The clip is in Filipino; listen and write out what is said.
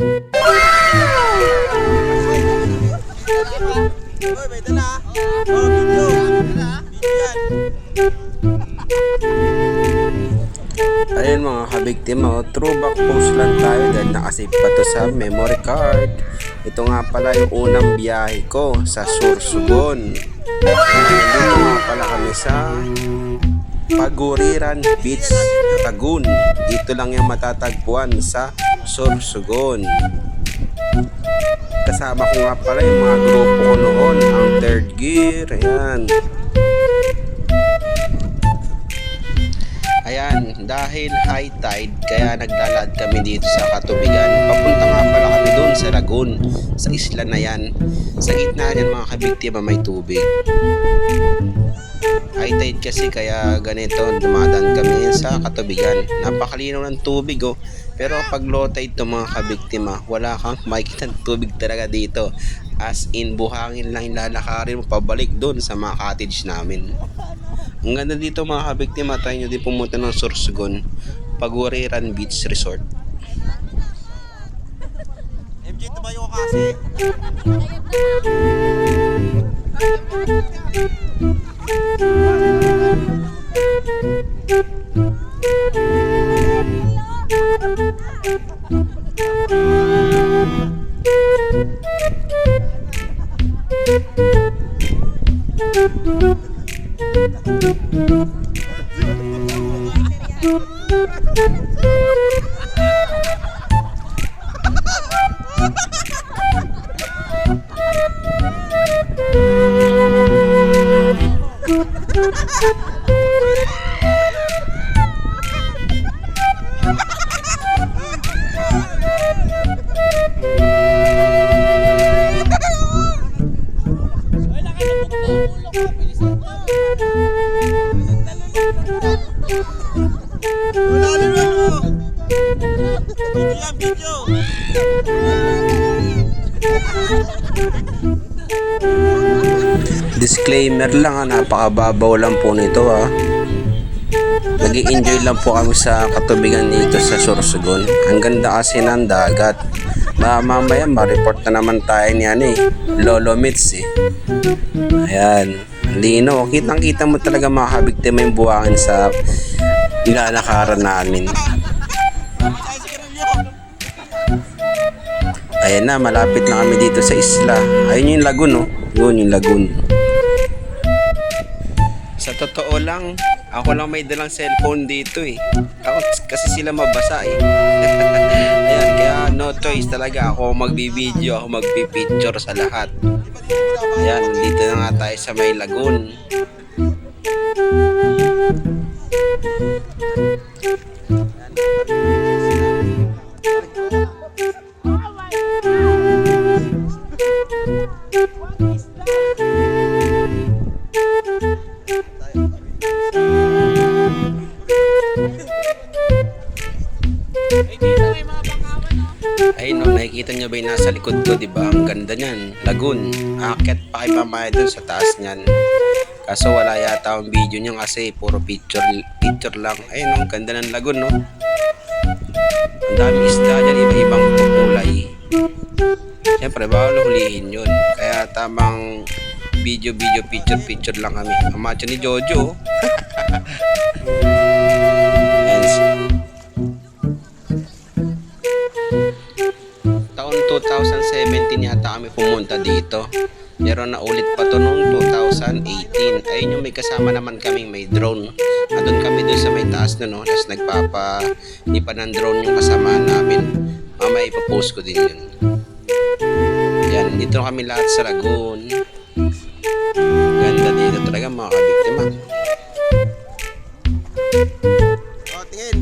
Oy, may dala. Oh, video. Yan. Ayun mga kabiktima, throwback post lang tayo dahil nakasave pa to sa memory card. Ito nga pala yung unang biyahe ko sa Sorsogon. Dito nga pala kami sa Paguriran Beach, Lagoon. Dito lang yung matatagpuan sa Sorsogon. Kasama ko nga pala yung mga grupo ko noon, ang third gear. Ayan, dahil high tide kaya naglalad kami dito sa Katubigan. Papunta nga pala kami doon sa Lagoon, sa isla na yan. Sa gitna niyan mga kabiktima may tubig. High tide kasi kaya ganito, dumadaan kami sa Katubigan. Napakalinaw ng tubig oh. Pero pag low tide to mga kabiktima, wala kang makikita ng tubig talaga dito. As in, buhangin lang yung lalakarin mo pabalik doon sa mga cottage namin. Ang ganda dito mga kabiktima, tayo nyo din pumunta ng Sorsogon, Paguriran Beach Resort. MJ, tumayo ka kasi. Video. Disclaimer lang napakababaw lang po nito Nag-i-enjoy lang po kami sa Katubigan dito sa Sorsogon. Ang ganda kasi ng dagat. Mamaya ma-report na naman tayo niyan Lolo Mitz Ayan, lino. Kitang kita mo talaga mga kabiktima yung buhangin sa nilalakaran namin. Ayan na, malapit na kami dito sa isla. Ayun yung lagoon Yun yung lagoon. Sa totoo lang, ako lang may dalang cellphone dito Ako, kasi sila mabasa Ayan, kaya no choice talaga. Ako magbibideo, ako magpipicture sa lahat. Ayan, dito na nga tayo sa may lagoon. Ayun nakikita nyo ba yung nasa likod ko, diba? Ang ganda nyan, lagoon. Aakyat pa kayo mamaya dun sa taas nyan. Kaso wala yata ang video nyan kasi puro picture lang. Ayun ang ganda ng lagoon Ang daming isda dyan, iba-ibang kulay. Siyempre bawal hulihin yun. Kaya tamang video, picture lang kami. Ang macho ni Jojo Taon 2017 yata kami pumunta dito. Pero naulit pa to noong 2018. Ayun yung may kasama naman kaming may drone. Doon kami doon sa may taas Tapos nagpapalipan ng drone yung kasama namin. Mamaya ipapost ko din yun. Yan, dito kami lahat sa lagoon. Ganda dito talaga mga kabiktima. Oh, tingin.